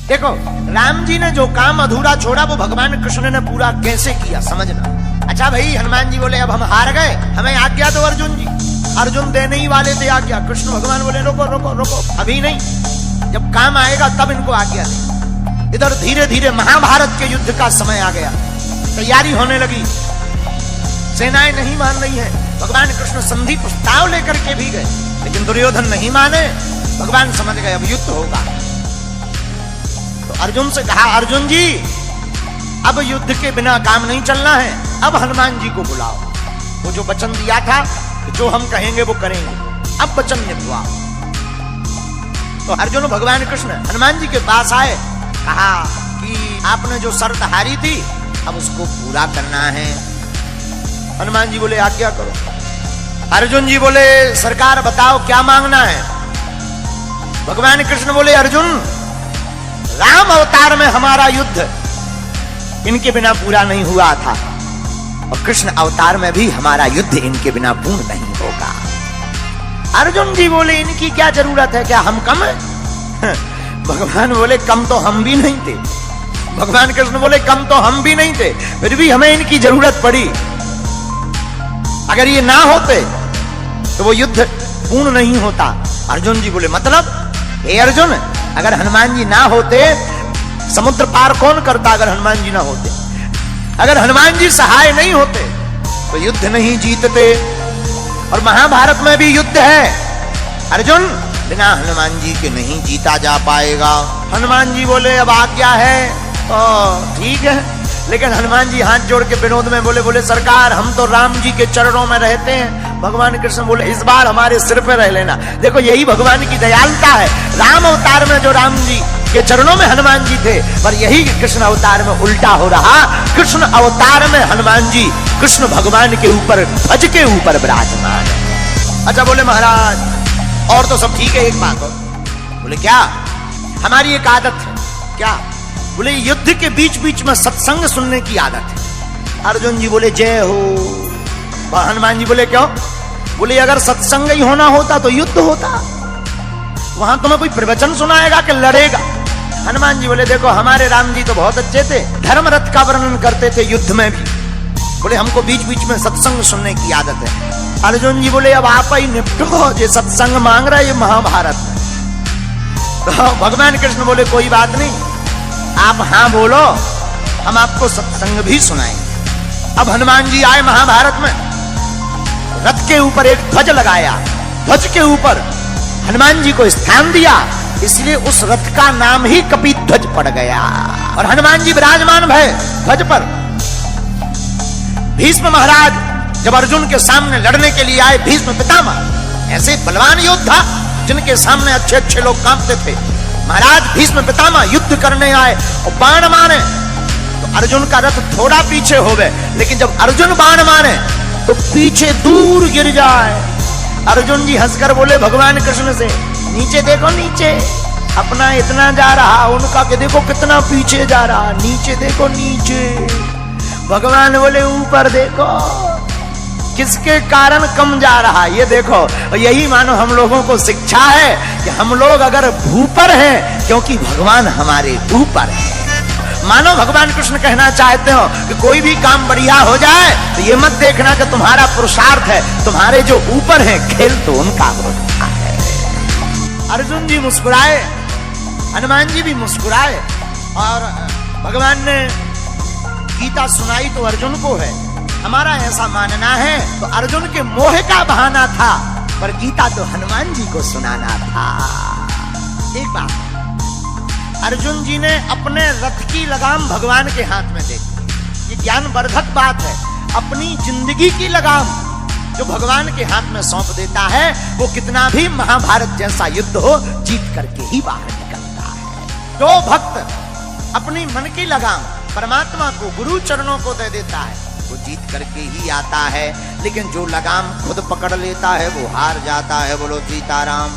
देखो राम जी ने जो काम अधूरा छोड़ा वो भगवान कृष्ण ने पूरा कैसे किया समझना। अच्छा भाई, हनुमान जी बोले अब हम हार गए, हमें आज्ञा दो अर्जुन जी। अर्जुन देने ही वाले थे आज्ञा, कृष्ण भगवान बोले रोको रोको रोको, अभी नहीं, जब काम आएगा तब इनको आज्ञा दे। इधर धीरे धीरे महाभारत के युद्ध का समय आ गया, तैयारी होने लगी, सेनाएं नहीं मान रही है। भगवान कृष्ण संधि प्रस्ताव लेकर के भी गए, लेकिन दुर्योधन नहीं माने। भगवान समझ गए अब युद्ध होगा, तो अर्जुन से कहा अर्जुन जी अब युद्ध के बिना काम नहीं चलना है, अब हनुमान जी को बुलाओ। वो जो वचन दिया था जो हम कहेंगे वो करेंगे, अब वचन निभवाओ। तो अर्जुन भगवान कृष्ण हनुमान जी के पास आए, कहा कि आपने जो शर्त हारी थी अब उसको पूरा करना है। हनुमान जी बोले आज्ञा करो। अर्जुन जी बोले सरकार बताओ क्या मांगना है। भगवान कृष्ण बोले अर्जुन राम अवतार में हमारा युद्ध इनके बिना पूरा नहीं हुआ था, और कृष्ण अवतार में भी हमारा युद्ध इनके बिना पूर्ण नहीं होगा। अर्जुन जी बोले इनकी क्या जरूरत है, क्या हम कम है? भगवान बोले कम तो हम भी नहीं थे। भगवान कृष्ण बोले कम तो हम भी नहीं थे, फिर भी हमें इनकी जरूरत पड़ी। अगर ये ना होते तो वो युद्ध पूर्ण नहीं होता। अर्जुन जी बोले मतलब हे अर्जुन, अगर हनुमान जी ना होते समुद्र पार कौन करता? अगर हनुमान जी ना होते, अगर हनुमान जी सहाय नहीं होते तो युद्ध नहीं जीतते। और महाभारत में भी युद्ध है अर्जुन, बिना हनुमान जी के नहीं जीता जा पाएगा। हनुमान जी बोले अब आज्ञा है तो ठीक है, लेकिन हनुमान जी हाथ जोड़ के विनोद में बोले सरकार हम तो राम जी के चरणों में रहते हैं। भगवान कृष्ण बोले इस बार हमारे सिर पे रह लेना। देखो यही भगवान की दयालुता है। राम अवतार में जो राम जी के चरणों में हनुमान जी थे, पर यही कृष्ण अवतार में उल्टा हो रहा। कृष्ण अवतार में हनुमान जी कृष्ण भगवान के ऊपर ध्वज के ऊपर विराजमान है। अच्छा बोले महाराज और तो सब ठीक है, एक बात और। बोले क्या? हमारी एक आदत है। क्या? बोले युद्ध के बीच बीच में सत्संग सुनने की आदत है। अर्जुन जी बोले जय हो। हनुमान जी बोले क्यों? बोले अगर सत्संग ही होना होता तो युद्ध होता, वहां तुम्हें कोई प्रवचन सुनाएगा कि लड़ेगा? हनुमान जी बोले देखो हमारे राम जी तो बहुत अच्छे थे, धर्म रथ का वर्णन करते थे युद्ध में भी। बोले हमको बीच बीच में सत्संग सुनने की आदत है। अर्जुन जी बोले अब आप ही निपटो, ये सत्संग मांग रहा है ये महाभारत में। तो भगवान कृष्ण बोले कोई बात नहीं, आप हाँ बोलो, हम आपको सत्संग भी सुनाएंगे। अब हनुमान जी आए महाभारत में, रथ के ऊपर एक ध्वज लगाया, ध्वज के ऊपर हनुमान जी को स्थान दिया, इसलिए उस रथ का नाम ही कपिध्वज पड़ गया। और हनुमान जी विराजमान भय ध्वज पर। भीष्म महाराज जब अर्जुन के सामने लड़ने के लिए आए, भीष्म पितामह ऐसे बलवान योद्धा जिनके सामने अच्छे अच्छे लोग कांपते थे, महाराज भीष्म पितामह युद्ध करने आए और बाण मारे तो अर्जुन का रथ थोड़ा पीछे हो गए, लेकिन जब अर्जुन बाण मारे तो पीछे दूर गिर जाए। अर्जुन जी हंसकर बोले भगवान कृष्ण से नीचे देखो, नीचे अपना इतना जा रहा, उनका के देखो कितना पीछे जा रहा, नीचे देखो नीचे। भगवान बोले ऊपर देखो किसके कारण कम जा रहा, ये देखो। और यही मानो हम लोगों को शिक्षा है कि हम लोग अगर भूपर हैं क्योंकि भगवान हमारे ऊपर है। मानो भगवान कृष्ण कहना चाहते हो कि कोई भी काम बढ़िया हो जाए तो ये मत देखना कि तुम्हारा पुरुषार्थ है, तुम्हारे जो ऊपर है खेल तो उनका होता है। अर्जुन जी मुस्कुराए, हनुमान जी भी मुस्कुराए, और भगवान ने गीता सुनाई तो अर्जुन को है। हमारा ऐसा मानना है तो अर्जुन के मोह का बहाना था, पर गीता तो हनुमान जी को सुनाना था। एक बात, अर्जुन जी ने अपने रथ की लगाम भगवान के हाथ में दे दी, ये ज्ञानवर्धक बात है। अपनी जिंदगी की लगाम जो भगवान के हाथ में सौंप देता है, वो कितना भी महाभारत जैसा युद्ध हो जीत करके ही बाहर निकलता है। जो भक्त अपनी मन की लगाम परमात्मा को, गुरु चरणों को दे देता है, वो जीत करके ही आता है। लेकिन जो लगाम खुद पकड़ लेता है वो हार जाता है। बोलो सीताराम।